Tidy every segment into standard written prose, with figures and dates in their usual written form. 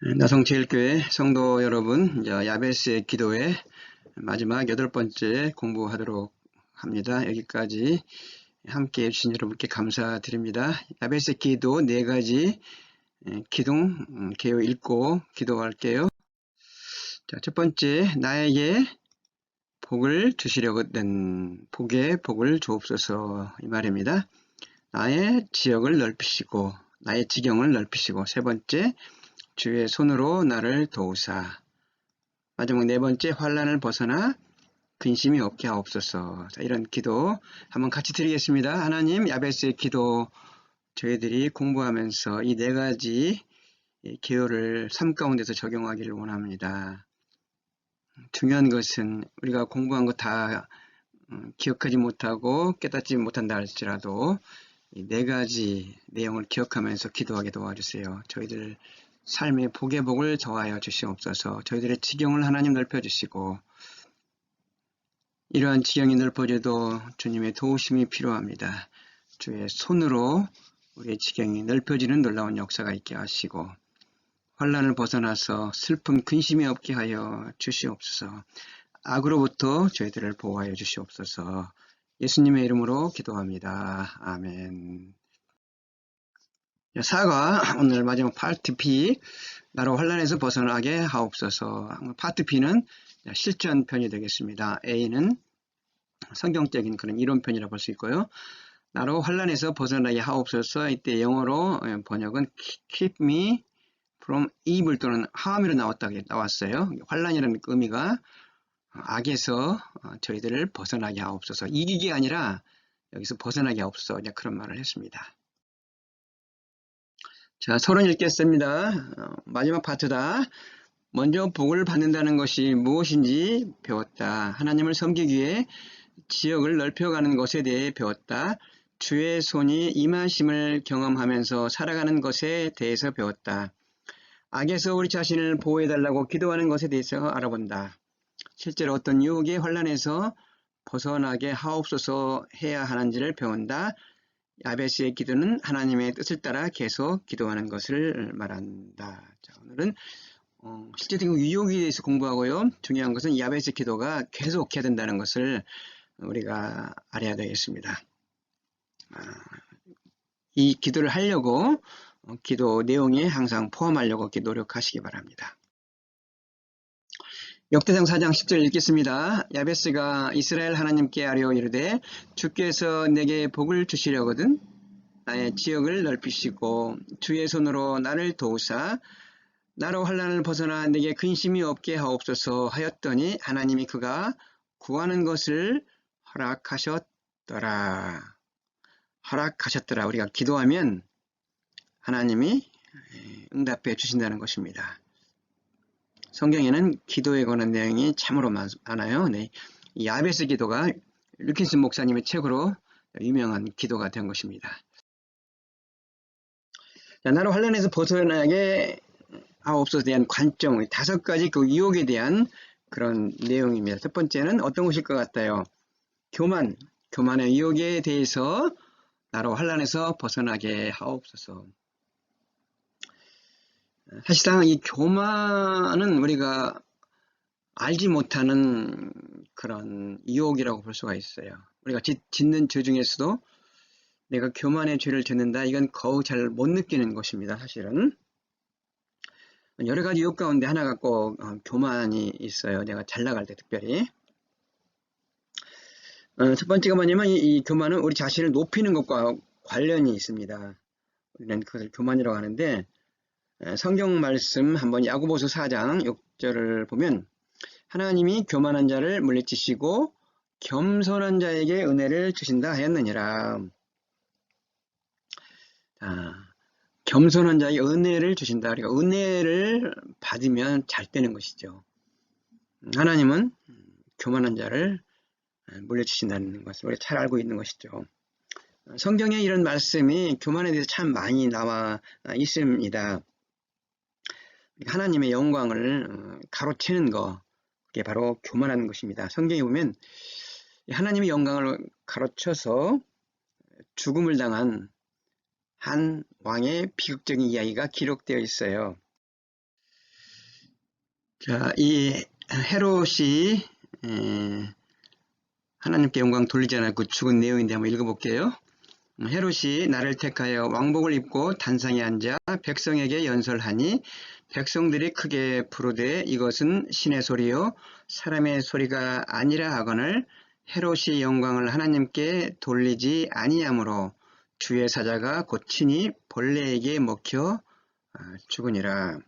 나성제일교회 성도 여러분, 야베스의 기도의 마지막 8번째 공부하도록 합니다. 여기까지 함께 해주신 여러분께 감사드립니다. 야베스의 기도 4가지 기둥 개요 읽고 기도할게요. 자, 첫 번째, 나에게 복을 주시려거든 복의 복을 주옵소서, 이 말입니다. 나의 지역을 넓히시고 나의 지경을 넓히시고, 세 번째, 주의 손으로 나를 도우사, 마지막 4번째, 환난을 벗어나 근심이 없게 하옵소서. 자, 이런 기도 한번 같이 드리겠습니다. 하나님, 야베스의 기도 저희들이 공부하면서 이 4가지 기호를 삶 가운데서 적용하기를 원합니다. 중요한 것은 우리가 공부한 거 다 기억하지 못하고 깨닫지 못한다 할지라도 이 4가지 내용을 기억하면서 기도하게 도와주세요. 저희들 삶의 복의 복을 더하여 주시옵소서. 저희들의 지경을 하나님 넓혀주시고, 이러한 지경이 넓어져도 주님의 도우심이 필요합니다. 주의 손으로 우리의 지경이 넓혀지는 놀라운 역사가 있게 하시고, 환난을 벗어나서 슬픔, 근심이 없게 하여 주시옵소서. 악으로부터 저희들을 보호하여 주시옵소서. 예수님의 이름으로 기도합니다. 아멘. 4가 오늘 마지막 파트 B, 나로 환난에서 벗어나게 하옵소서. 파트 B는 실전편이 되겠습니다. A는 성경적인 그런 이론편이라고 볼 수 있고요. 나로 환난에서 벗어나게 하옵소서, 이때 영어로 번역은 keep me from evil 또는 harm으로 나왔어요. 환난이라는 의미가 악에서 저희들을 벗어나게 하옵소서, 이기기 아니라 여기서 벗어나게 하옵소서, 그런 말을 했습니다. 자, 서론 읽겠습니다. 마지막 파트다. 먼저 복을 받는다는 것이 무엇인지 배웠다. 하나님을 섬기기 위해 지역을 넓혀가는 것에 대해 배웠다. 주의 손이 임하심을 경험하면서 살아가는 것에 대해서 배웠다. 악에서 우리 자신을 보호해달라고 기도하는 것에 대해서 알아본다. 실제로 어떤 유혹의 환난에서 벗어나게 하옵소서 해야 하는지를 배운다. 야베스의 기도는 하나님의 뜻을 따라 계속 기도하는 것을 말한다. 자, 오늘은 실제적인 유혹에 대해서 공부하고요. 중요한 것은 야베스의 기도가 계속해야 된다는 것을 우리가 알아야 되겠습니다. 이 기도를 하려고 기도 내용에 항상 포함하려고 노력하시기 바랍니다. 역대상 4장 10절 읽겠습니다. 야베스가 이스라엘 하나님께 아뢰어 이르되 주께서 내게 복을 주시려거든 나의 지역을 넓히시고 주의 손으로 나를 도우사 나로 환난을 벗어나 내게 근심이 없게 하옵소서 하였더니 하나님이 그가 구하는 것을 허락하셨더라. 우리가 기도하면 하나님이 응답해 주신다는 것입니다. 성경에는 기도에 관한 내용이 참으로 많아요. 네. 이 야베스 기도가 루킨슨 목사님의 책으로 유명한 기도가 된 것입니다. 자, 나로 환난에서 벗어나게 하옵소서에 대한 관점, 5가지 그 유혹에 대한 그런 내용입니다. 첫 번째는 어떤 것일 것 같아요? 교만의 유혹에 대해서 나로 환난에서 벗어나게 하옵소서. 사실상 이 교만은 우리가 알지 못하는 그런 유혹이라고 볼 수가 있어요. 우리가 짓는 죄 중에서도 내가 교만의 죄를 짓는다, 이건 거의 잘 못 느끼는 것입니다. 사실은 여러 가지 유혹 가운데 하나가 꼭 교만이 있어요. 내가 잘 나갈 때 특별히. 첫 번째가 뭐냐면 이 교만은 우리 자신을 높이는 것과 관련이 있습니다. 우리는 그것을 교만이라고 하는데, 성경 말씀 한번 야고보서 4장 6절을 보면 하나님이 교만한 자를 물리치시고 겸손한 자에게 은혜를 주신다 하였느니라. 겸손한 자에게 은혜를 주신다. 그러니까 은혜를 받으면 잘 되는 것이죠. 하나님은 교만한 자를 물려주신다는 것을 우리가 잘 알고 있는 것이죠. 성경에 이런 말씀이 교만에 대해서 참 많이 나와 있습니다. 하나님의 영광을 가로채는 것, 그게 바로 교만하는 것입니다. 성경에 보면 하나님의 영광을 가로쳐서 죽음을 당한 한 왕의 비극적인 이야기가 기록되어 있어요. 자, 이 헤롯이 하나님께 영광 돌리지 않았고 죽은 내용인데 한번 읽어볼게요. 헤롯이 나를 택하여 왕복을 입고 단상에 앉아 백성에게 연설하니 백성들이 크게 부르되 이것은 신의 소리요 사람의 소리가 아니라 하거늘 헤롯이 영광을 하나님께 돌리지 아니하므로 주의 사자가 곧 친히 벌레에게 먹혀 죽으니라.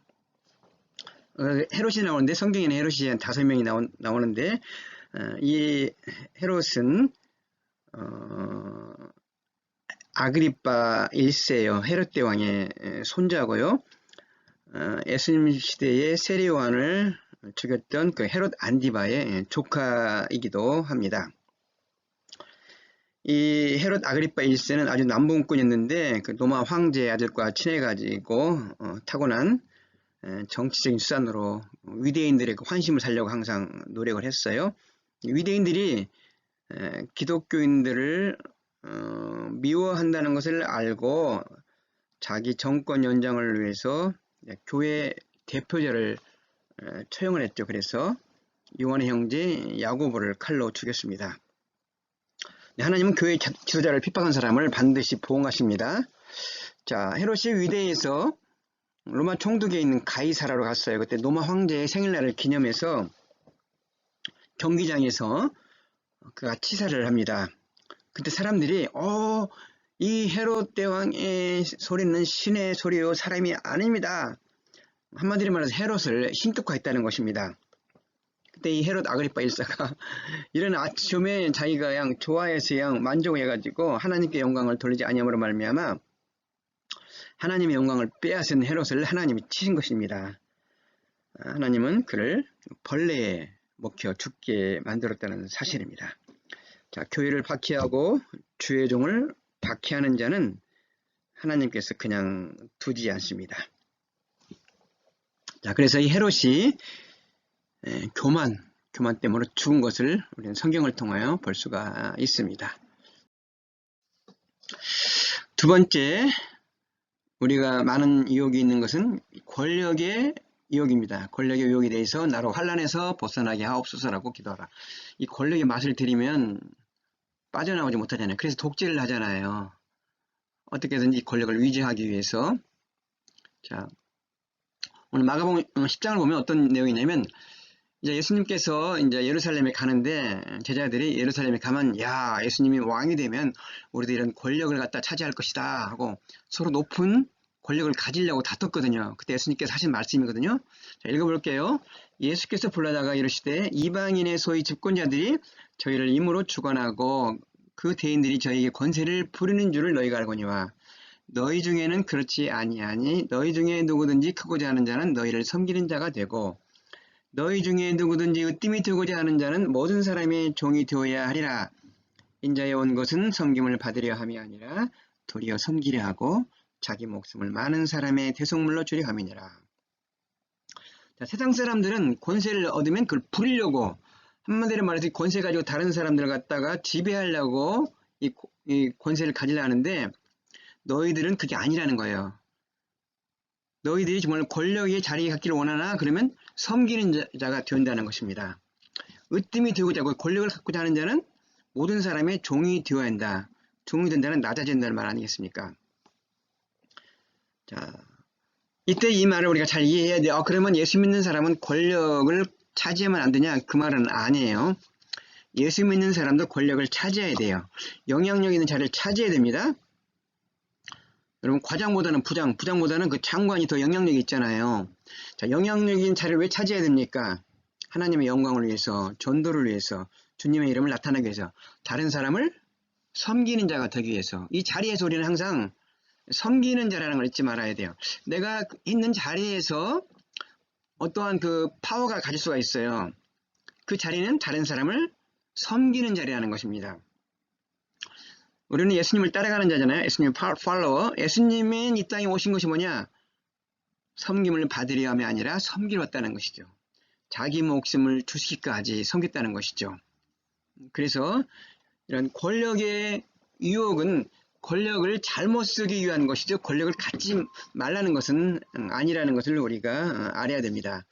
헤롯이 나오는데 성경에는 헤롯이 한 5명이 나오는데 이 헤롯은 아그리빠 1세요. 헤롯 대왕의 손자고요. 예수님 시대에 세례요한을 죽였던 그 헤롯 안디바의 조카이기도 합니다. 이 헤롯 아그리빠 1세는 아주 남봉꾼이었는데 그 로마 황제의 아들과 친해가지고 타고난 정치적인 수단으로 위대인들의 환심을 살려고 항상 노력을 했어요. 위대인들이 기독교인들을 미워한다는 것을 알고 자기 정권 연장을 위해서 교회 대표자를 처형을 했죠. 그래서 요한의 형제 야고보를 칼로 죽였습니다. 하나님은 교회 지도자를 핍박한 사람을 반드시 보응하십니다. 자, 헤롯이 위대해서 로마 총독에 있는 가이사라로 갔어요. 그때 로마 황제의 생일날을 기념해서 경기장에서 그가 치사를 합니다. 그때 사람들이 이 헤롯 대왕의 소리는 신의 소리요 사람이 아닙니다. 한마디로 말해서 헤롯을 신격화했다는 것입니다. 그때 이 헤롯 아그리빠 1사가 이런 아첨에 자기가 양 좋아해서 양 만족해가지고 하나님께 영광을 돌리지 아니함으로 말미암아 하나님의 영광을 빼앗은 헤롯을 하나님이 치신 것입니다. 하나님은 그를 벌레에 먹혀 죽게 만들었다는 사실입니다. 자, 교회를 박해하고 주의 종을 박해하는 자는 하나님께서 그냥 두지 않습니다. 자, 그래서 이 헤롯이 교만 때문에 죽은 것을 우리는 성경을 통하여 볼 수가 있습니다. 두 번째, 우리가 많은 유혹이 있는 것은 권력의 유혹입니다. 권력의 유혹에 대해서 나로 환난에서 벗어나게 하옵소서라고 기도하라. 이 권력의 맛을 들이면 빠져나오지 못하잖아요. 그래서 독재를 하잖아요. 어떻게든지 권력을 위지하기 위해서. 자, 오늘 마가복음 10장을 보면 어떤 내용이냐면 이제 예수님께서 이제 예루살렘에 가는데 제자들이 예루살렘에 가면 야, 예수님이 왕이 되면 우리도 이런 권력을 갖다 차지할 것이다 하고 서로 높은 권력을 가지려고 다퉜거든요. 그때 예수님께서 하신 말씀이거든요. 자, 읽어볼게요. 예수께서 불러다가 이르시되 이방인의 소위 집권자들이 저희를 임으로 주관하고 그 대인들이 저희에게 권세를 부리는 줄을 너희가 알거니와 너희 중에는 그렇지 아니하니 너희 중에 누구든지 크고자 하는 자는 너희를 섬기는 자가 되고 너희 중에 누구든지 으뜸이 되고자 하는 자는 모든 사람의 종이 되어야 하리라. 인자에 온 것은 섬김을 받으려 함이 아니라 도리어 섬기려 하고 자기 목숨을 많은 사람의 대속물로 주려 함이니라. 자, 세상 사람들은 권세를 얻으면 그걸 부리려고 한마디로 말해서 권세 가지고 다른 사람들을 갖다가 지배하려고 이 권세를 가지려 하는데 너희들은 그게 아니라는 거예요. 너희들이 정말 권력의 자리에 갖기를 원하나 그러면 섬기는 자가 된다는 것입니다. 으뜸이 되고자 하고 권력을 갖고자 하는 자는 모든 사람의 종이 되어야 한다. 종이 된다는 낮아진다는 말 아니겠습니까? 자, 이때 이 말을 우리가 잘 이해해야 돼요. 그러면 예수 믿는 사람은 권력을 차지하면 안 되냐? 그 말은 아니에요. 예수 믿는 사람도 권력을 차지해야 돼요. 영향력 있는 자리를 차지해야 됩니다. 여러분, 과장보다는 부장보다는 그 장관이 더 영향력이 있잖아요. 자, 영향력 있는 자리를 왜 차지해야 됩니까? 하나님의 영광을 위해서, 전도를 위해서, 주님의 이름을 나타내기 위해서, 다른 사람을 섬기는 자가 되기 위해서. 이 자리에서 우리는 항상 섬기는 자라는 걸 잊지 말아야 돼요. 내가 있는 자리에서 어떠한 그 파워가 가질 수가 있어요. 그 자리는 다른 사람을 섬기는 자리라는 것입니다. 우리는 예수님을 따라가는 자잖아요. 예수님 팔로워. 예수님은 이 땅에 오신 것이 뭐냐? 섬김을 받으려 함이 아니라 섬기러 왔다는 것이죠. 자기 목숨을 주시기까지 섬겼다는 것이죠. 그래서 이런 권력의 유혹은 권력을 잘못 쓰기 위한 것이죠. 권력을 갖지 말라는 것은 아니라는 것을 우리가 알아야 됩니다.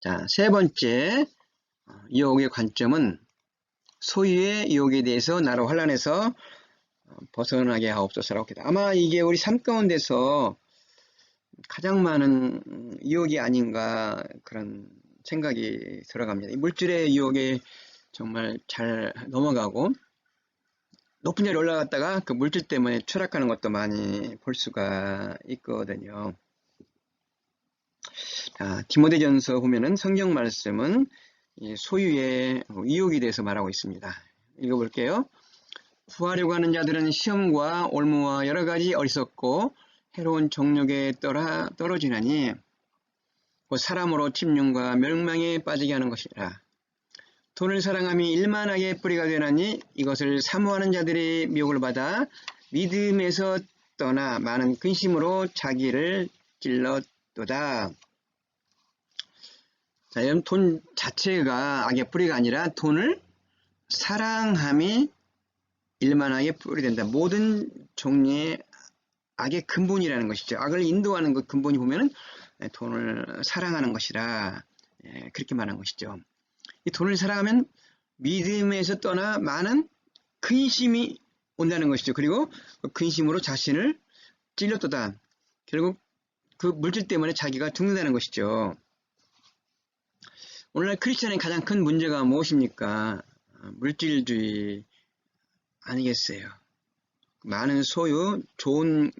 자, 세 번째 유혹의 관점은 소유의 유혹에 대해서 나로 환란해서 벗어나게 하옵소서라고 합니다. 아마 이게 우리 삶 가운데서 가장 많은 유혹이 아닌가 그런 생각이 들어갑니다. 이 물질의 유혹에 정말 잘 넘어가고 높은 자리에 올라갔다가 그 물질 때문에 추락하는 것도 많이 볼 수가 있거든요. 자, 디모데전서 보면은 성경 말씀은 소유의 유혹에 대해서 말하고 있습니다. 읽어볼게요. 구하려고 하는 자들은 시험과 올무와 여러 가지 어리석고 해로운 정욕에 떨어지나니 곧 사람으로 침륜과 멸망에 빠지게 하는 것이라. 돈을 사랑함이 일만하게 뿌리가 되나니 이것을 사모하는 자들이 미혹을 받아 믿음에서 떠나 많은 근심으로 자기를 찔렀도다. 자, 여러분 돈 자체가 악의 뿌리가 아니라 돈을 사랑함이 일만하게 뿌리 된다. 모든 종류의 악의 근본이라는 것이죠. 악을 인도하는 그 근본이 보면은 돈을 사랑하는 것이라 그렇게 말한 것이죠. 이 돈을 사랑하면 믿음에서 떠나 많은 근심이 온다는 것이죠. 그리고 그 근심으로 자신을 찔렸도다. 결국 그 물질 때문에 자기가 죽는다는 것이죠. 오늘날 크리스천의 가장 큰 문제가 무엇입니까? 물질주의 아니겠어요. 많은 소유, 좋은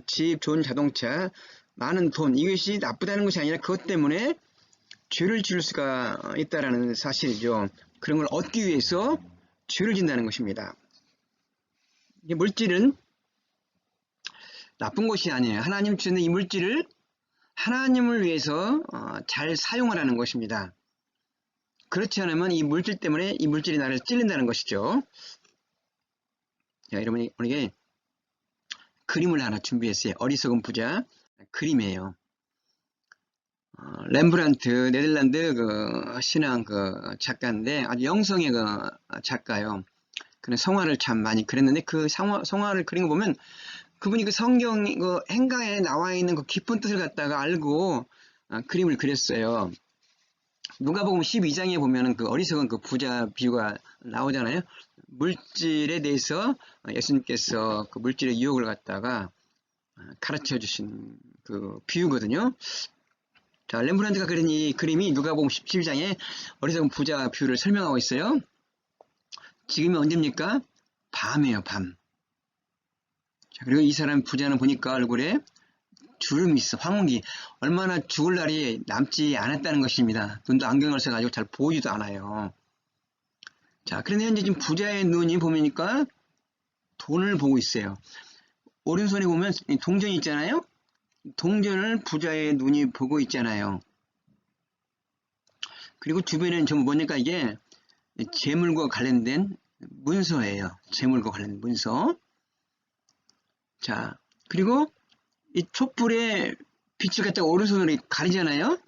집, 좋은 자동차, 많은 돈, 이것이 나쁘다는 것이 아니라 그것 때문에 죄를 지을 수가 있다는 사실이죠. 그런 걸 얻기 위해서 죄를 짓는다는 것입니다. 물질은 나쁜 것이 아니에요. 하나님 주는 이 물질을 하나님을 위해서 잘 사용하라는 것입니다. 그렇지 않으면 이 물질 때문에 이 물질이 나를 찔린다는 것이죠. 자, 여러분이 우리에게 그림을 하나 준비했어요. 어리석은 부자 그림이에요. 렘브란트 네덜란드 그 신앙 그 작가인데 아주 영성의 그 작가요. 그는 성화를 참 많이 그렸는데 그 성화를 그린 거 보면 그분이 그 성경 그 행가에 나와 있는 그 깊은 뜻을 갖다가 알고 그림을 그렸어요. 누가복음 12장에 보면은 그 어리석은 그 부자 비유가 나오잖아요. 물질에 대해서 예수님께서 그 물질의 유혹을 갖다가 가르쳐 주신 그 비유거든요. 자, 렘브란트가 그린 이 그림이 누가복음 12장에 어리석은 부자 비유를 설명하고 있어요. 지금이 언제입니까? 밤이에요, 밤. 자, 그리고 이 사람 부자는 보니까 얼굴에 주름이 있어, 황혼기. 얼마나 죽을 날이 남지 않았다는 것입니다. 눈도 안경을 써가지고 잘 보이지도 않아요. 자, 그런데 현재 지금 부자의 눈이 보니까 돈을 보고 있어요. 오른손에 보면 동전이 있잖아요. 동전을 부자의 눈이 보고 있잖아요. 그리고 주변에는 전부 뭐니까 이게 재물과 관련된 문서예요. 재물과 관련된 문서. 자, 그리고 이 촛불에 빛을 갖다가 오른손으로 가리잖아요.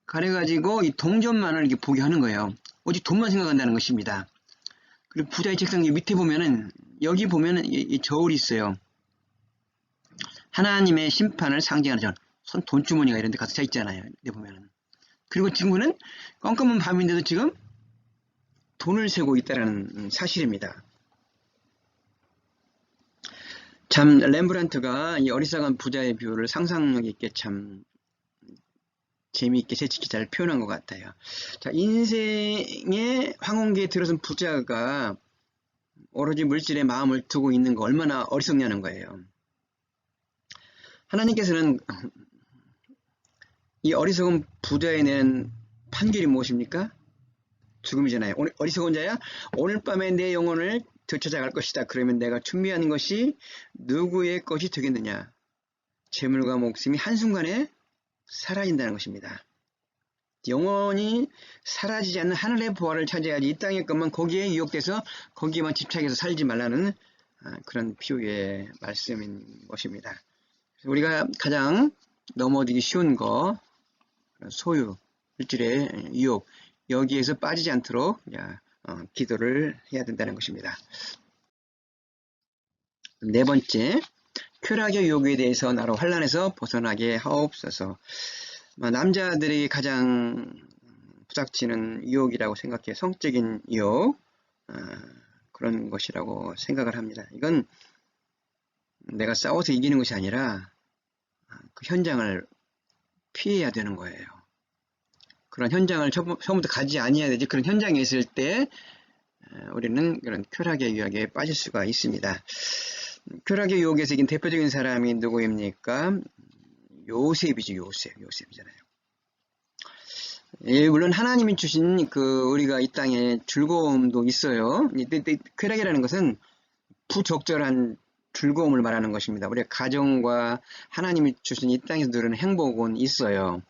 가려가지고 이 동전만을 이렇게 보게 하는 거예요. 오직 돈만 생각한다는 것입니다. 그리고 부자의 책상 밑에 보면은 여기 보면은 이 저울이 있어요. 하나님의 심판을 상징하는 손 돈주머니가 이런 데 가서 차 있잖아요. 여기 보면은. 그리고 친구는 깜깜한 밤인데도 지금 돈을 세고 있다는 사실입니다. 참 렘브란트가 이 어리석은 부자의 비유를 상상력 있게 참 재미있게 재치있게 잘 표현한 것 같아요. 자, 인생의 황혼기에 들어선 부자가 오로지 물질에 마음을 두고 있는 거 얼마나 어리석냐는 거예요. 하나님께서는 이 어리석은 부자에 내는 판결이 무엇입니까? 죽음이잖아요. 어리석은 자야, 오늘 밤에 내 영혼을 되찾아갈 것이다. 그러면 내가 준비한 것이 누구의 것이 되겠느냐? 재물과 목숨이 한순간에 사라진다는 것입니다. 영원히 사라지지 않는 하늘의 부활을 찾아야지 이 땅의 것만 거기에 유혹돼서 거기에만 집착해서 살지 말라는 그런 비유의 말씀인 것입니다. 우리가 가장 넘어지기 쉬운 거 소유, 물질의 유혹 여기에서 빠지지 않도록 기도를 해야 된다는 것입니다. 네 번째, 쾌락의 유혹에 대해서 나로 환란에서 벗어나게 하옵소서. 남자들이 가장 부닥치는 유혹이라고 생각해. 성적인 유혹, 그런 것이라고 생각을 합니다. 이건 내가 싸워서 이기는 것이 아니라 그 현장을 피해야 되는 거예요. 그런 현장을 처음부터 가지 아니해야 되지. 그런 현장에 있을 때 우리는 그런 쾌락의 유혹에 빠질 수가 있습니다. 쾌락의 유혹에서 이긴 대표적인 사람이 누구입니까? 요셉이죠. 요셉이잖아요. 예, 물론 하나님이 주신 우리가 이 땅에 즐거움도 있어요. 쾌락이라는 것은 부적절한 즐거움을 말하는 것입니다. 우리의 가정과 하나님이 주신 이 땅에서 누리는 행복은 있어요.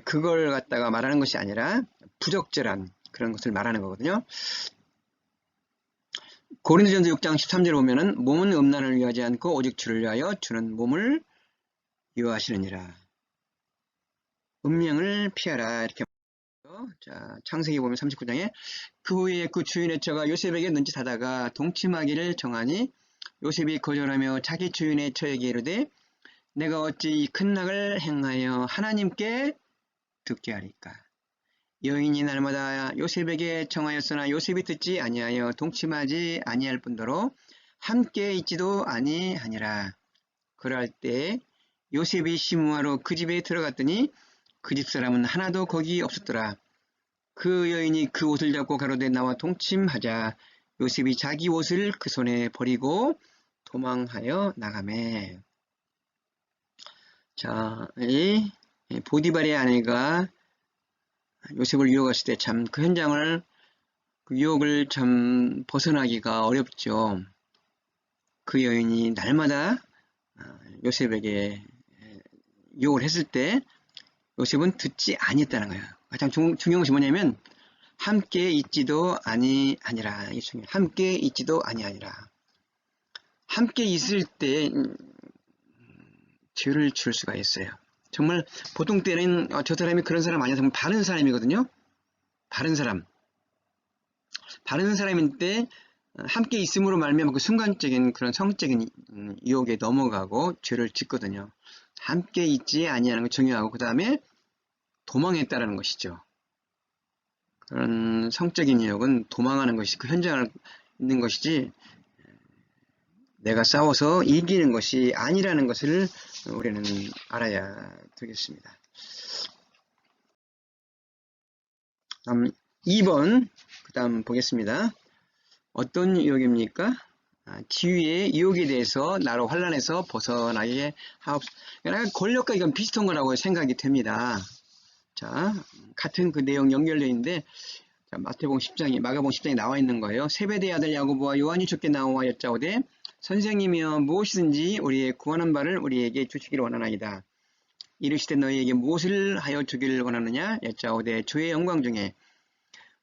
그걸 갖다가 말하는 것이 아니라 부적절한 그런 것을 말하는 거거든요. 고린도전서 6장 13절에 보면은 몸은 음란을 위하지 않고 오직 주를 위하여 주는 몸을 유하시느니라. 음령을 피하라 이렇게 말해요. 자, 창세기 보면 39장에 그 후에 그 주인의 처가 요셉에게 눈짓하다가 동침하기를 정하니 요셉이 거절하며 자기 주인의 처에게 이르되 내가 어찌 이 큰 낙을 행하여 하나님께 듣게 하리까. 여인이 날마다 요셉에게 청하였으나 요셉이 듣지 아니하여 동침하지 아니할 뿐더러 함께 있지도 아니하니라. 그럴 때 요셉이 시므아로 그 집에 들어갔더니 그 집 사람은 하나도 거기 없었더라. 그 여인이 그 옷을 잡고 가로되 나와 동침하자 요셉이 자기 옷을 그 손에 버리고 도망하여 나가매. 자, 이 보디발의 아내가 요셉을 유혹했을 때 참 그 현장을 그 유혹을 참 벗어나기가 어렵죠. 그 여인이 날마다 요셉에게 유혹을 했을 때 요셉은 듣지 아니했다는 거예요. 가장 중요한 것이 뭐냐면 함께 있지도 아니하니라. 이 중에 함께 있지도 아니하니라. 함께 있을 때 죄를 지을 수가 있어요. 정말 보통 때는 저 사람이 그런 사람 아니야. 정말 바른 사람이거든요. 바른 사람인데 함께 있음으로 말미암아 그 순간적인 그런 성적인 유혹에 넘어가고 죄를 짓거든요. 함께 있지 아니하는 거 중요하고 그 다음에 도망했다라는 것이죠. 그런 성적인 유혹은 도망하는 것이 그 현장을 있는 것이지 내가 싸워서 이기는 것이 아니라는 것을 우리는 알아야 되겠습니다. 다음 2번 그 다음 보겠습니다. 어떤 유혹입니까? 지위의 유혹에 대해서 나로 환란에서 벗어나게 하옵소서. 그러니까 권력과 이건 비슷한 거라고 생각이 됩니다. 자, 같은 그 내용 연결되어 있는데 마가복음 10장에 나와 있는 거예요. 세베대의 아들 야고보와 요한이 주께 나와 여짜오되 선생님이여 무엇이든지 우리의 구하는 바를 우리에게 주시기를 원하나이다. 이르시되 너희에게 무엇을 하여 주기를 원하느냐 여짜오되 주의 영광 중에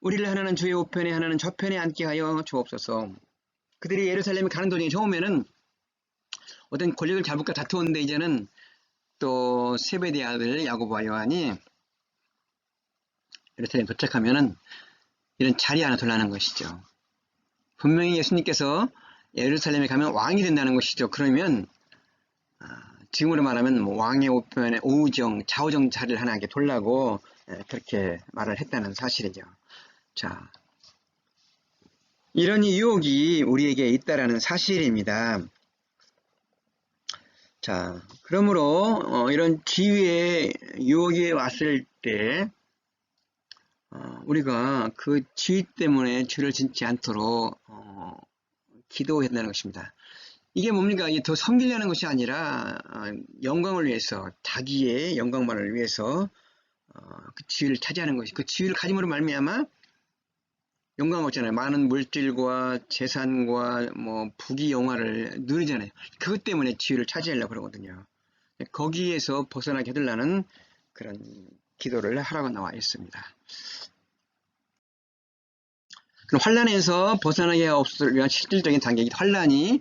우리를 하나는 주의 우편에 하나는 저편에 앉게 하여 주옵소서. 그들이 예루살렘에 가는 도중에 처음에는 어떤 권력을 잡을까 다투었는데 이제는 또 세베대의 아들 야고보와 요한이 예루살렘 도착하면은 이런 자리 하나 둘라는 것이죠. 분명히 예수님께서 예루살렘에 가면 왕이 된다는 것이죠. 그러면 지금으로 말하면 왕의 우편에 좌우정 자리를 하나 이렇게 돌라고 그렇게 말을 했다는 사실이죠. 자, 이런 유혹이 우리에게 있다라는 사실입니다. 자, 그러므로 이런 지위의 유혹이 왔을 때 우리가 그 지위 때문에 죄를 짓지 않도록 기도해야 된다는 것입니다. 이게 뭡니까? 이게 더 섬기려는 것이 아니라 영광을 위해서, 자기의 영광만을 위해서 그 지위를 차지하는 것이, 그 지위를 가짐으로 말미암아 영광을 얻잖아요. 많은 물질과 재산과 부귀 영화를 누리잖아요. 그것 때문에 지위를 차지하려고 그러거든요. 거기에서 벗어나게 해달라는 그런 기도를 하라고 나와 있습니다. 그럼 환란에서 벗어나게 없을 위한 실질적인 단계이 환란이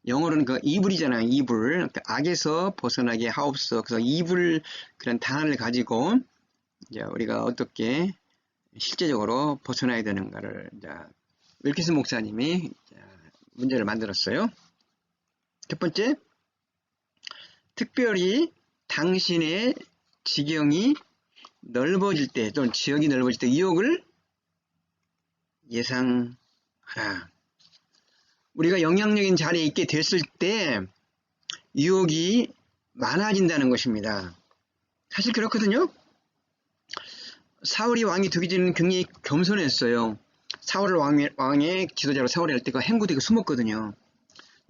영어로는 그 이불이잖아요. 이불. 그러니까 악에서 벗어나게 하옵소서. 그래서 이불 그런 단어를 가지고 이제 우리가 어떻게 실제적으로 벗어나야 되는가를 이제 윌키스 목사님이 문제를 만들었어요. 첫 번째, 특별히 당신의 지경이 넓어질 때 또는 지역이 넓어질 때 유혹을 예상하라. 우리가 영향력인 자리에 있게 됐을 때 유혹이 많아진다는 것입니다. 사실 그렇거든요. 사울이 왕이 되기 전에는 굉장히 겸손했어요. 사울을 왕의 지도자로 사울이 할 때 그 행구되게 숨었거든요.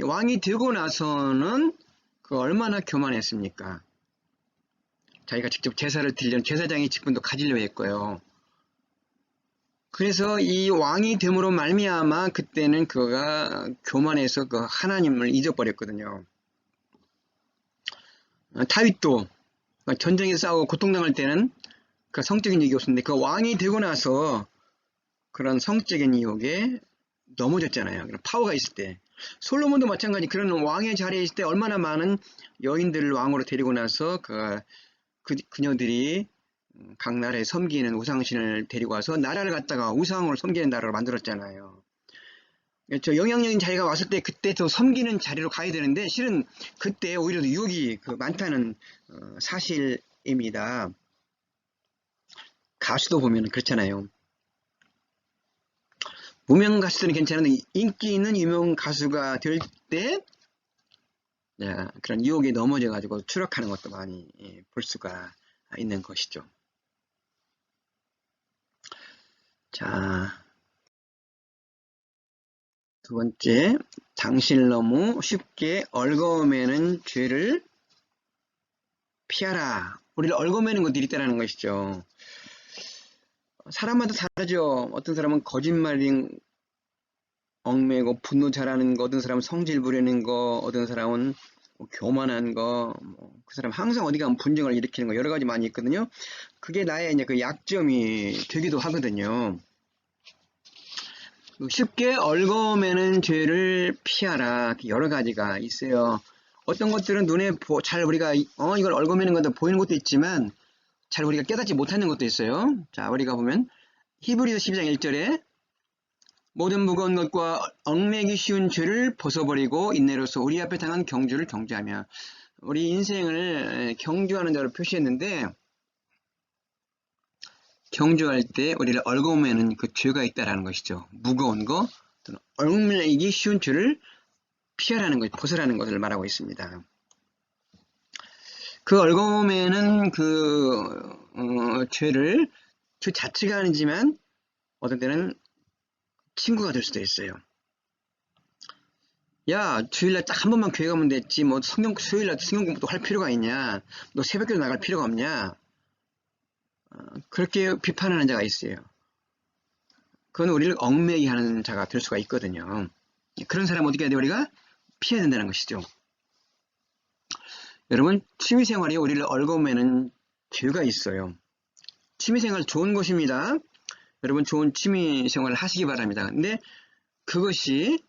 왕이 되고 나서는 그 얼마나 교만했습니까? 자기가 직접 제사를 드리려는 제사장의 직분도 가지려 했고요. 그래서 이 왕이 됨으로 말미암아 그때는 그가 교만해서 그 하나님을 잊어버렸거든요. 다윗도 전쟁에 싸우고 고통당할 때는 그 성적인 유혹이 없었는데 그 왕이 되고 나서 그런 성적인 유혹에 넘어졌잖아요. 파워가 있을 때. 솔로몬도 마찬가지 그런 왕의 자리에 있을 때 얼마나 많은 여인들을 왕으로 데리고 나서 그녀들이 각 나라에 섬기는 우상신을 데리고 와서 나라를 갖다가 우상으로 섬기는 나라로 만들었잖아요. 저 영향력인 자리가 왔을 때 그때 더 섬기는 자리로 가야 되는데 실은 그때 오히려 유혹이 많다는 사실입니다. 가수도 보면 그렇잖아요. 무명 가수들은 괜찮은데 인기 있는 유명 가수가 될 때 그런 유혹에 넘어져 가지고 추락하는 것도 많이 볼 수가 있는 것이죠. 자, 두 번째, 당신을 너무 쉽게 얽어매는 죄를 피하라. 우리를 얽어매는 것들이 있다는 것이죠. 사람마다 다르죠. 어떤 사람은 거짓말인 얽매고 분노 잘하는 거, 어떤 사람은 성질 부리는 거, 어떤 사람은 교만한 거, 그 사람 항상 어디 가면 분쟁을 일으키는 거 여러 가지 많이 있거든요. 그게 나의 이제 그 약점이 되기도 하거든요. 쉽게 얽어매는 죄를 피하라. 여러 가지가 있어요. 어떤 것들은 눈에 잘 우리가 이걸 얽어매는 것도 보이는 것도 있지만 잘 우리가 깨닫지 못하는 것도 있어요. 자, 우리가 보면 히브리서 12장 1절에 모든 무거운 것과 얽매기 쉬운 죄를 벗어버리고 인내로서 우리 앞에 당한 경주를 경주하며, 우리 인생을 경주하는 자로 표시했는데 경주할 때 우리를 얽어매는 그 죄가 있다라는 것이죠. 무거운 거 또는 얽매기 쉬운 죄를 피하라는 것, 벗으라는 것을 말하고 있습니다. 그 얽어매는 죄를 그 자체가 아니지만 어떤 때는 친구가 될 수도 있어요. 야, 주일날 딱 한 번만 교회 가면 됐지, 뭐 수요일날 성경 공부도 할 필요가 있냐, 너 새벽기도 나갈 필요가 없냐, 그렇게 비판하는 자가 있어요. 그건 우리를 얽매게 하는 자가 될 수가 있거든요. 그런 사람 어떻게 해야 돼요? 우리가 피해야 된다는 것이죠. 여러분, 취미생활이 우리를 얽어매는 죄가 있어요. 취미생활 좋은 것입니다. 여러분 좋은 취미생활을 하시기 바랍니다. 근데 그것이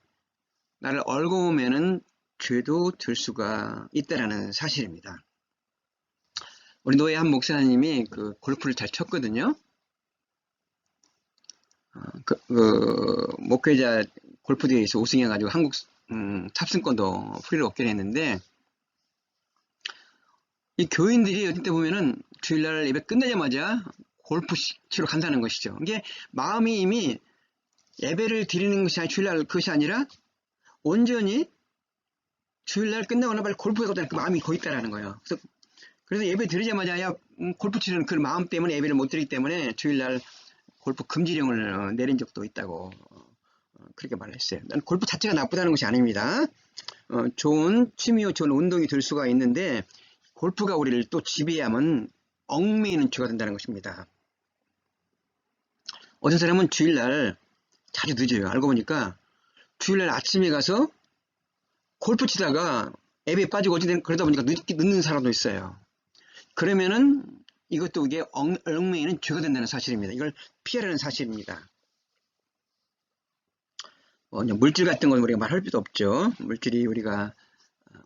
나를 얽어매는 죄도 될 수가 있다는 사실입니다. 우리 노예 한 목사님이 골프를 잘 쳤거든요. 목회자 골프 대회에서 우승해가지고 한국 탑승권도 프리로 얻게 했는데, 이 교인들이 어떤 때 보면은 주일날 예배 끝나자마자 골프 치러 간다는 것이죠. 이게 마음이 이미 예배를 드리는 것이 아니라 주일날 그것이 아니라 온전히 주일날 끝나고 나 빨리 골프에 가자는 그 마음이 거기 있다라는 거예요. 그래서 예배 드리자마자 골프 치는 그 마음 때문에 예배를 못 드리기 때문에 주일날 골프 금지령을 내린 적도 있다고 그렇게 말했어요. 난 골프 자체가 나쁘다는 것이 아닙니다. 좋은 취미요, 좋은 운동이 될 수가 있는데 골프가 우리를 또 지배하면 얽매이는 죄가 된다는 것입니다. 어떤 사람은 주일날 자주 늦어요. 알고 보니까 주일날 아침에 가서 골프 치다가 앱에 빠지고 그러다 보니까 늦는 사람도 있어요. 그러면은 이것도 이게 얽매이는 죄가 된다는 사실입니다. 이걸 피하라는 사실입니다. 물질 같은 건 우리가 말할 필요도 없죠. 물질이 우리가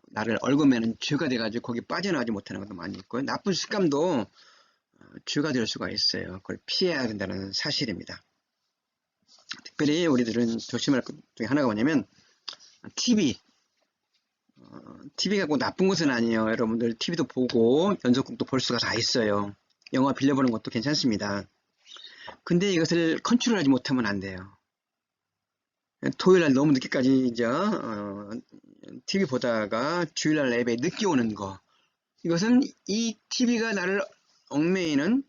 나를 얽어매는 죄가 돼가지고 거기 빠져나가지 못하는 것도 많이 있고, 나쁜 습관도 죄가 될 수가 있어요. 그걸 피해야 된다는 사실입니다. 특별히 우리들은 조심할 것 중에 하나가 뭐냐면 TV, TV가 꼭 나쁜 것은 아니에요. 여러분들 TV도 보고 연속극도 볼 수가 다 있어요. 영화 빌려보는 것도 괜찮습니다. 근데 이것을 컨트롤하지 못하면 안 돼요. 토요일날 너무 늦게까지 이제 TV 보다가 주일날 예배 늦게 오는 거, 이것은 이 TV가 나를 얽매이는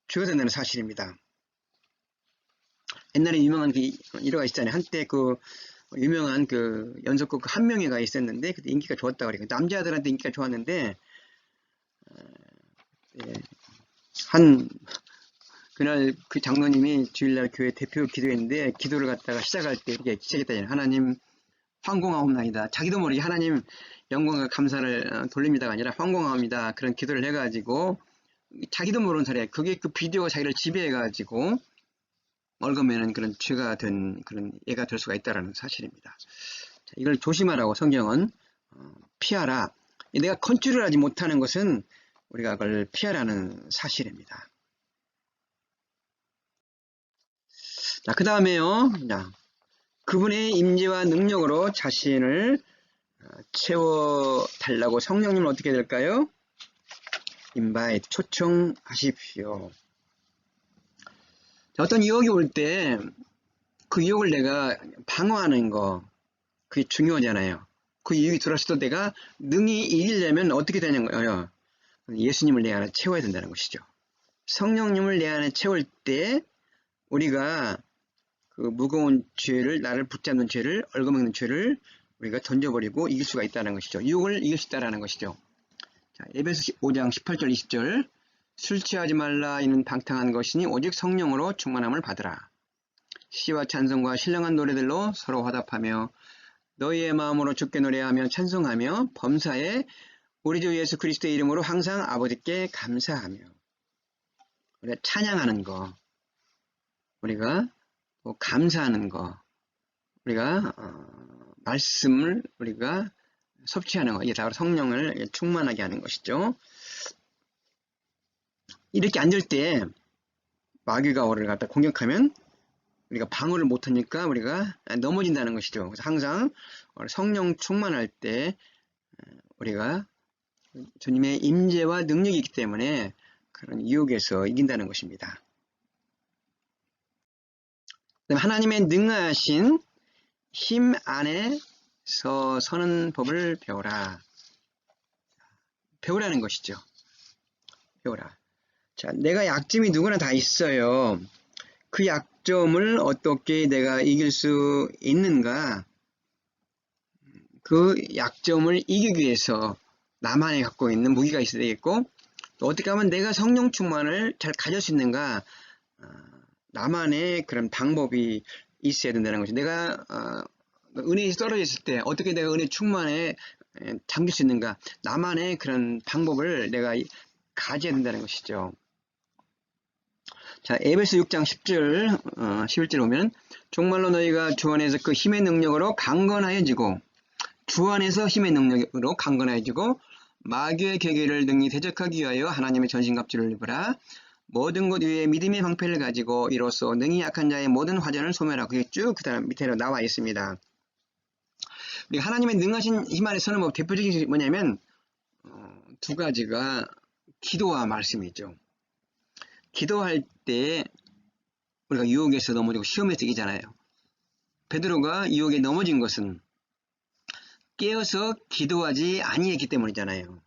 죄가 된다는 사실입니다. 옛날에 유명한 그 일화가 있잖아요. 한때 그 유명한 그 연속극 한명회가 있었는데 그때 인기가 좋았다고 그래요. 남자들한테 인기가 좋았는데 한 그날 그 장로님이 주일날 교회 대표 기도했는데 기도를 갖다가 시작할 때 이렇게 시작했다잖아요. 하나님 황공하옵나이다. 자기도 모르게 하나님 영광과 감사를 돌립니다가 아니라 황공하옵니다. 그런 기도를 해가지고 자기도 모르는 사례, 그게 그 비디오가 자기를 지배해가지고 얽어매는 그런 죄가 된 그런 예가 될 수가 있다는 사실입니다. 자, 이걸 조심하라고 성경은 피하라. 내가 컨트롤하지 못하는 것은 우리가 그걸 피하라는 사실입니다. 자, 그 다음에요. 그분의 임재와 능력으로 자신을 채워달라고 성령님은 어떻게 될까요? invite, 초청하십시오. 자, 어떤 유혹이 올 때 그 유혹을 내가 방어하는 거, 그게 중요하잖아요. 그 유혹이 들어왔을 때 내가 능히 이기려면 어떻게 되는 거예요? 예수님을 내 안에 채워야 된다는 것이죠. 성령님을 내 안에 채울 때 우리가 그 무거운 죄를, 나를 붙잡는 죄를, 얽어먹는 죄를 우리가 던져버리고 이길 수가 있다는 것이죠. 유혹을 이길 수 있다는 것이죠. 자, 에베소 5장 18절 20절, 술 취하지 말라. 이는 방탕한 것이니 오직 성령으로 충만함을 받으라. 시와 찬송과 신령한 노래들로 서로 화답하며 너희의 마음으로 주께 노래하며 찬송하며 범사에 우리 주 예수 그리스도의 이름으로 항상 아버지께 감사하며. 우리가 찬양하는 거, 우리가 감사하는 거, 우리가 말씀을 우리가 섭취하는 거, 이게 다 성령을 충만하게 하는 것이죠. 이렇게 앉을 때 마귀가 우리를 갖다 공격하면 우리가 방어를 못하니까 우리가 넘어진다는 것이죠. 그래서 항상 성령 충만할 때 우리가 주님의 임재와 능력이 있기 때문에 그런 유혹에서 이긴다는 것입니다. 하나님의 능하신 힘 안에서 서는 법을 배우라. 배우라는 것이죠. 배우라. 자, 내가 약점이 누구나 다 있어요. 그 약점을 어떻게 내가 이길 수 있는가? 그 약점을 이기기 위해서 나만이 갖고 있는 무기가 있어야 되겠고, 또 어떻게 하면 내가 성령 충만을 잘 가질 수 있는가? 나만의 그런 방법이 있어야 된다는 거죠. 내가 은혜에 떨어져 있을 때 어떻게 내가 은혜 충만에 잠길 수 있는가? 나만의 그런 방법을 내가 가져야 된다는 것이죠. 자, 에베소 6장 10절, 11절 보면 정말로 너희가 주 안에서 그 힘의 능력으로 강건하여지고, 주 안에서 힘의 능력으로 강건하여지고 마귀의 계계를 능히 대적하기 위하여 하나님의 전신갑주를 입으라. 모든 것 위에 믿음의 방패를 가지고 이로써 능히 약한 자의 모든 화전을 소멸하고. 그게 쭉 그 다음 밑에로 나와 있습니다. 우리가 하나님의 능하신 힘 안에 서는 법, 대표적인 것이 뭐냐면 두 가지가 기도와 말씀이죠. 기도할 때 우리가 유혹에서 넘어지고 시험에서 이기잖아요. 베드로가 유혹에 넘어진 것은 깨어서 기도하지 아니했기 때문이잖아요.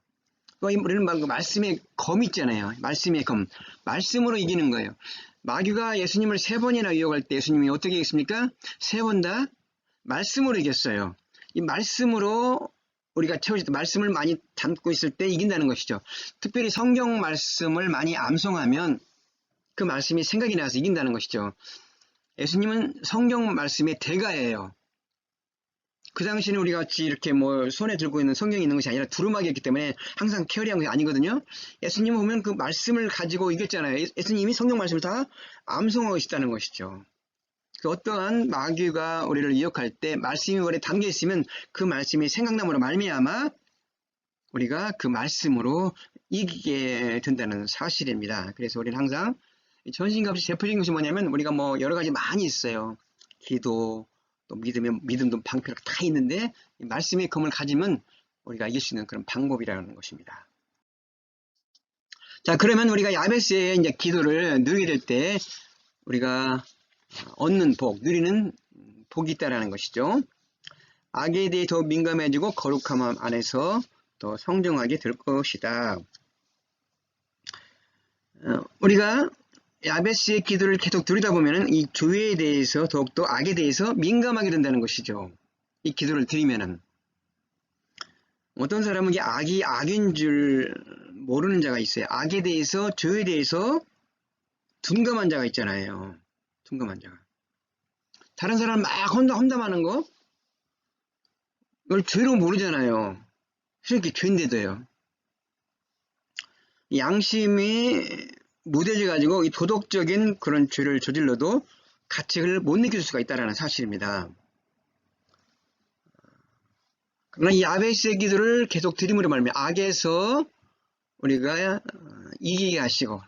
우리는 그 말씀의 검이 있잖아요. 말씀의 검. 말씀으로 이기는 거예요. 마귀가 예수님을 3번이나 유혹할 때 예수님이 어떻게 이겼습니까? 3번 다 말씀으로 이겼어요. 이 말씀으로 우리가 채워질 때, 말씀을 많이 담고 있을 때 이긴다는 것이죠. 특별히 성경 말씀을 많이 암송하면 그 말씀이 생각이 나서 이긴다는 것이죠. 예수님은 성경 말씀의 대가예요. 그 당시에는 우리 같이 이렇게 뭐 손에 들고 있는 성경이 있는 것이 아니라 두루마기였기 때문에 항상 캐리한 것이 아니거든요. 예수님은 보면 그 말씀을 가지고 이겼잖아요. 예수님이 성경 말씀을 다 암송하고 있다는 것이죠. 그 어떠한 마귀가 우리를 유혹할 때 말씀이 우리에 담겨 있으면 그 말씀이 생각남으로 말미암아 우리가 그 말씀으로 이기게 된다는 사실입니다. 그래서 우리는 항상 전신갑주 대표적인 것이 뭐냐면 우리가 뭐 여러 가지 많이 있어요. 기도, 또 믿음도 방패가 다 있는데 말씀의 검을 가지면 우리가 이길 수 있는 그런 방법이라는 것입니다. 자, 그러면 우리가 야베스의 이제 기도를 누리게 될 때 우리가 얻는 복, 누리는 복이 있다라는 것이죠. 악에 대해 더 민감해지고 거룩함 안에서 더 성정하게 될 것이다. 우리가 야베스의 기도를 계속 들이다 보면은 이 죄에 대해서 더욱더 악에 대해서 민감하게 된다는 것이죠. 이 기도를 드리면은 어떤 사람은 이게 악이 악인 줄 모르는 자가 있어요. 악에 대해서, 죄에 대해서 둔감한 자가 있잖아요. 둔감한 자가. 다른 사람 막 험담하는 거 이걸 죄로 모르잖아요. 이렇게 죄인데도요. 양심이 무뎌져 가지고 이 도덕적인 그런 죄를 저질러도 가책을 못 느낄 수가 있다는 사실입니다. 그러나 이 야베스의 기도를 계속 드림으로 말미암아 악에서 우리가 이기게 하시고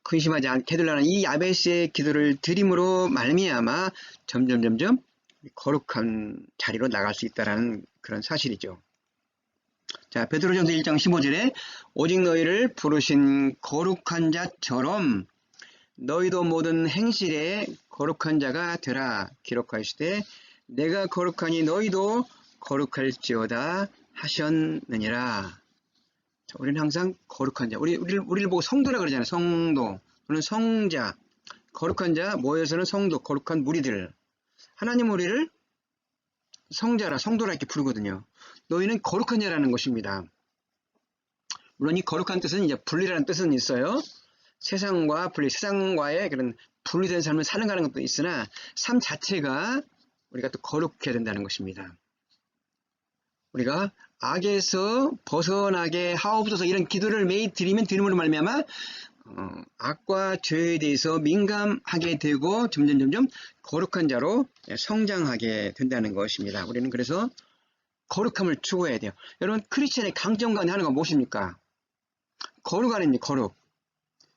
근심하지 않게 되려는 이 야베스의 기도를 드림으로 말미암아 점점 거룩한 자리로 나갈 수 있다는 그런 사실이죠. 자, 베드로전서 1장 15절에 오직 너희를 부르신 거룩한 자처럼 너희도 모든 행실에 거룩한 자가 되라 기록하시되 내가 거룩하니 너희도 거룩할지어다 하셨느니라. 자, 우리는 항상 거룩한 자, 우리를 보고 성도라 그러잖아요. 성도 또는 성자, 거룩한 자 모여서는 성도, 거룩한 무리들. 하나님 우리를 성자라, 성도라 이렇게 부르거든요. 너희는 거룩한 자라는 것입니다. 물론 이 거룩한 뜻은 이제 분리라는 뜻은 있어요. 세상과 분리, 세상과의 그런 분리된 삶을 살아가는 것도 있으나 삶 자체가 우리가 또 거룩해야 된다는 것입니다. 우리가 악에서 벗어나게 하옵소서 이런 기도를 매일 드림으로 말미암아 악과 죄에 대해서 민감하게 되고 점점 거룩한 자로 성장하게 된다는 것입니다. 우리는 그래서 거룩함을 추구해야 돼요. 여러분 크리스천의 강점과 하는 건 무엇입니까? 거룩 아닙니까? 거룩.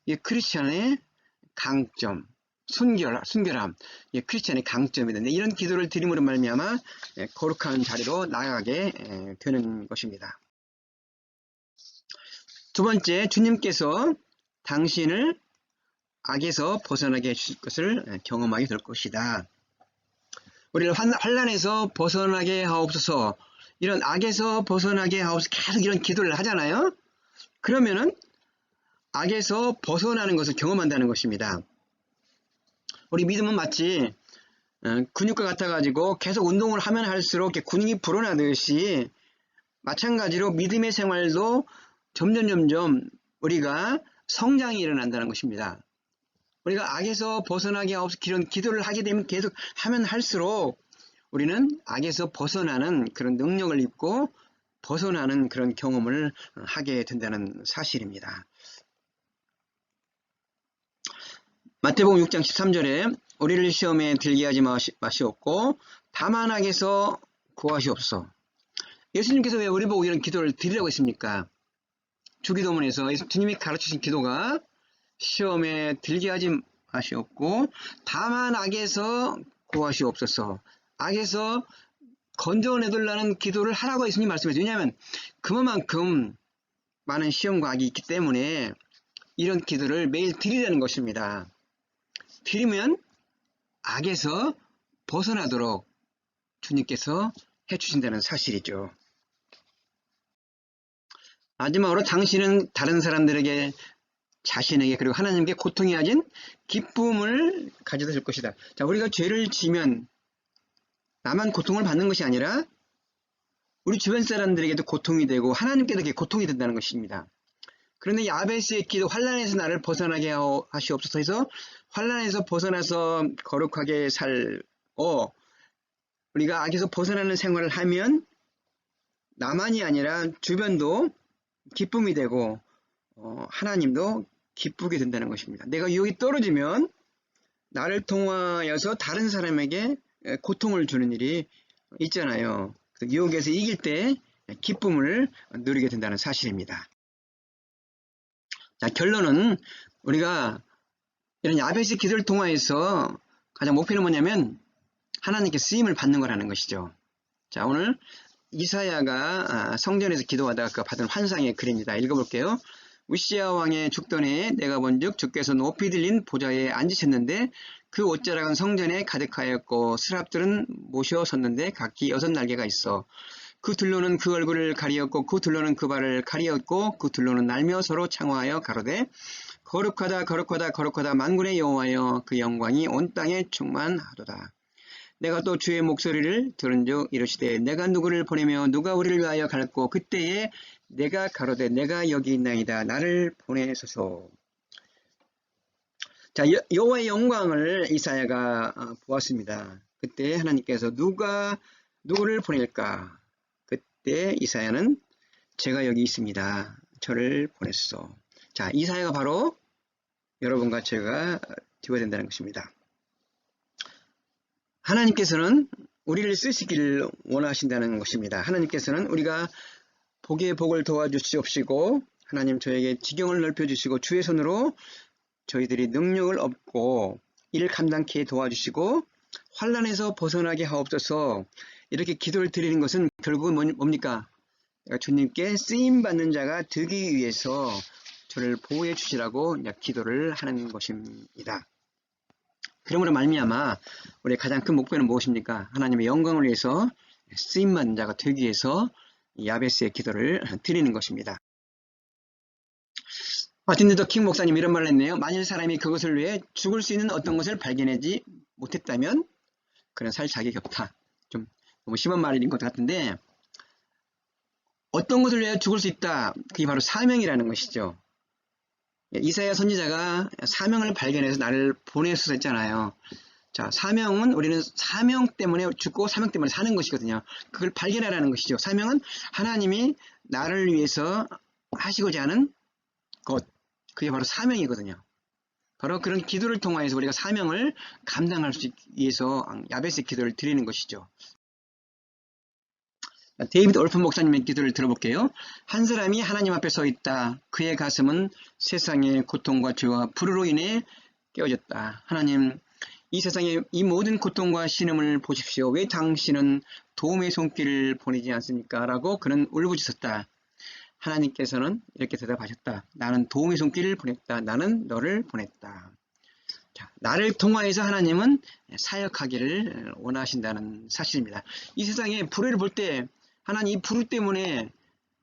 이게 크리스천의 강점, 순결함. 이게 크리스천의 강점이다. 이런 기도를 드림으로 말미암아 거룩한 자리로 나아가게 되는 것입니다. 두 번째, 주님께서 당신을 악에서 벗어나게 해주실 것을 경험하게 될 것이다. 우리를 환난에서 벗어나게 하옵소서, 이런 악에서 벗어나게 하옵소서 계속 이런 기도를 하잖아요. 그러면은 악에서 벗어나는 것을 경험한다는 것입니다. 우리 믿음은 마치 근육과 같아가지고 계속 운동을 하면 할수록 근육이 불어나듯이 마찬가지로 믿음의 생활도 점점 우리가 성장이 일어난다는 것입니다. 우리가 악에서 벗어나게 하옵소서 이런 기도를 하게 되면 계속 하면 할수록 우리는 악에서 벗어나는 그런 능력을 입고 벗어나는 그런 경험을 하게 된다는 사실입니다. 마태복음 6장 13절에 우리를 시험에 들게 하지 마시옵고 다만 악에서 구하시옵소서. 예수님께서 왜 우리 보고 이런 기도를 드리라고 했습니까? 주기도문에서 주님이 가르치신 기도가 시험에 들게 하지 마시옵고 다만 악에서 구하시옵소서. 악에서 건져내달라는 기도를 하라고 예수님 말씀하셨어요. 왜냐하면 그만큼 많은 시험과 악이 있기 때문에 이런 기도를 매일 드리라는 것입니다. 드리면 악에서 벗어나도록 주님께서 해주신다는 사실이죠. 마지막으로 당신은 다른 사람들에게 자신에게 그리고 하나님께 고통이 가진 기쁨을 가져다 줄 것이다. 자, 우리가 죄를 지면 나만 고통을 받는 것이 아니라 우리 주변 사람들에게도 고통이 되고 하나님께도 고통이 된다는 것입니다. 그런데 야베스의 기도, 환난에서 나를 벗어나게 하시옵소서 해서 환난에서 벗어나서 거룩하게 살고 우리가 악에서 벗어나는 생활을 하면 나만이 아니라 주변도 기쁨이 되고 하나님도 기쁘게 된다는 것입니다. 내가 유혹이 떨어지면 나를 통하여서 다른 사람에게 고통을 주는 일이 있잖아요. 유혹에서 이길 때 기쁨을 누리게 된다는 사실입니다. 자, 결론은 우리가 이런 야베스 기도를 통하여서 가장 목표는 뭐냐면 하나님께 쓰임을 받는 거라는 것이죠. 자, 오늘 이사야가 성전에서 기도하다가 그 받은 환상의 글입니다. 읽어볼게요. 우시야 왕의 죽던 해에 내가 본즉 주께서 높이 들린 보좌에 앉으셨는데 그 옷자락은 성전에 가득하였고 스랍들은 모셔 섰는데 각기 6날개가 있어 그 둘로는 그 얼굴을 가리었고 그 둘로는 그 발을 가리었고 그 둘로는 날며 서로 창화하여 가로되 거룩하다 거룩하다 거룩하다 만군의 여호와여 그 영광이 온 땅에 충만하도다. 내가 또 주의 목소리를 들은즉 이르시되 내가 누구를 보내며 누가 우리를 위하여 갈고 그때에 내가 가로되 내가 여기 있나이다 나를 보내소서. 자, 여호와의 영광을 이사야가 보았습니다. 그때 하나님께서 누구를 보낼까? 그때 이사야는 제가 여기 있습니다. 저를 보냈소. 자, 이사야가 바로 여러분과 제가 되어야 된다는 것입니다. 하나님께서는 우리를 쓰시기를 원하신다는 것입니다. 하나님께서는 우리가 복의 복을 도와주시옵시고 하나님 저에게 지경을 넓혀주시고 주의 손으로 저희들이 능력을 얻고 이를 감당케 도와주시고 환난에서 벗어나게 하옵소서. 이렇게 기도를 드리는 것은 결국은 뭡니까? 주님께 쓰임받는 자가 되기 위해서 저를 보호해 주시라고 기도를 하는 것입니다. 그러므로 말미암아 우리의 가장 큰 목표는 무엇입니까? 하나님의 영광을 위해서 쓰임받는 자가 되기 위해서 야베스의 기도를 드리는 것입니다. 마틴 루터 킹 목사님 이런 말을 했네요. 만일 사람이 그것을 위해 죽을 수 있는 어떤 것을 발견하지 못했다면 그는 살 자격이 없다. 좀 너무 심한 말인 것 같은데 어떤 것을 위해 죽을 수 있다. 그게 바로 사명이라는 것이죠. 이사야 선지자가 사명을 발견해서 나를 보내소서 했잖아요. 자, 사명은 우리는 사명 때문에 죽고 사명 때문에 사는 것이거든요. 그걸 발견하라는 것이죠. 사명은 하나님이 나를 위해서 하시고자 하는 것, 그게 바로 사명이거든요. 바로 그런 기도를 통하여서 우리가 사명을 감당할 수 있기 위해서 야베스 기도를 드리는 것이죠. 데이비드 올픈 목사님의 기도를 들어볼게요. 한 사람이 하나님 앞에 서 있다. 그의 가슴은 세상의 고통과 죄와 불의로 인해 깨어졌다. 하나님, 이 세상의 이 모든 고통과 신음을 보십시오. 왜 당신은 도움의 손길을 보내지 않습니까? 라고 그는 울부짖었다. 하나님께서는 이렇게 대답하셨다. 나는 도움의 손길을 보냈다. 나는 너를 보냈다. 자, 나를 통하여서 하나님은 사역하기를 원하신다는 사실입니다. 이 세상에 불의를 볼 때 하나님 이 불의 때문에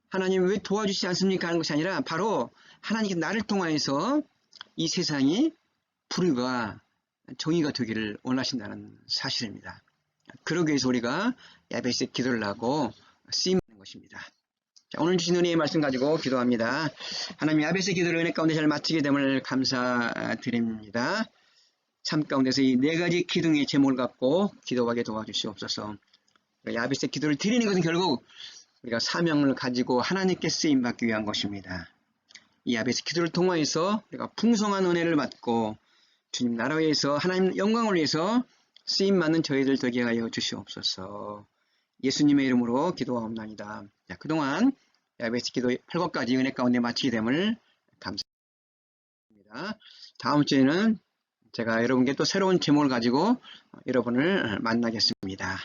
하나님 왜 도와주시지 않습니까? 하는 것이 아니라 바로 하나님께서 나를 통하여서 이 세상이 불의가 정의가 되기를 원하신다는 사실입니다. 그러기 위해서 우리가 야베스의 기도를 하고 쓰임하는 것입니다. 자, 오늘 주신 은혜의 말씀 가지고 기도합니다. 하나님 야베스의 기도를 은혜 가운데 잘 마치게 됨을 감사드립니다. 삶 가운데서 이 4가지 기둥의 제목을 갖고 기도하게 도와주시옵소서. 야베스의 기도를 드리는 것은 결국 우리가 사명을 가지고 하나님께 쓰임받기 위한 것입니다. 이 야베스 기도를 통하여서 우리가 풍성한 은혜를 받고 주님 나라 위해서 하나님 영광을 위해서 쓰임받는 저희들 되게 하여 주시옵소서. 예수님의 이름으로 기도하옵나이다. 자, 그동안 야베스 기도 8권까지 은혜 가운데 마치게 됨을 감사합니다. 다음 주에는 제가 여러분께 또 새로운 제목을 가지고 여러분을 만나겠습니다.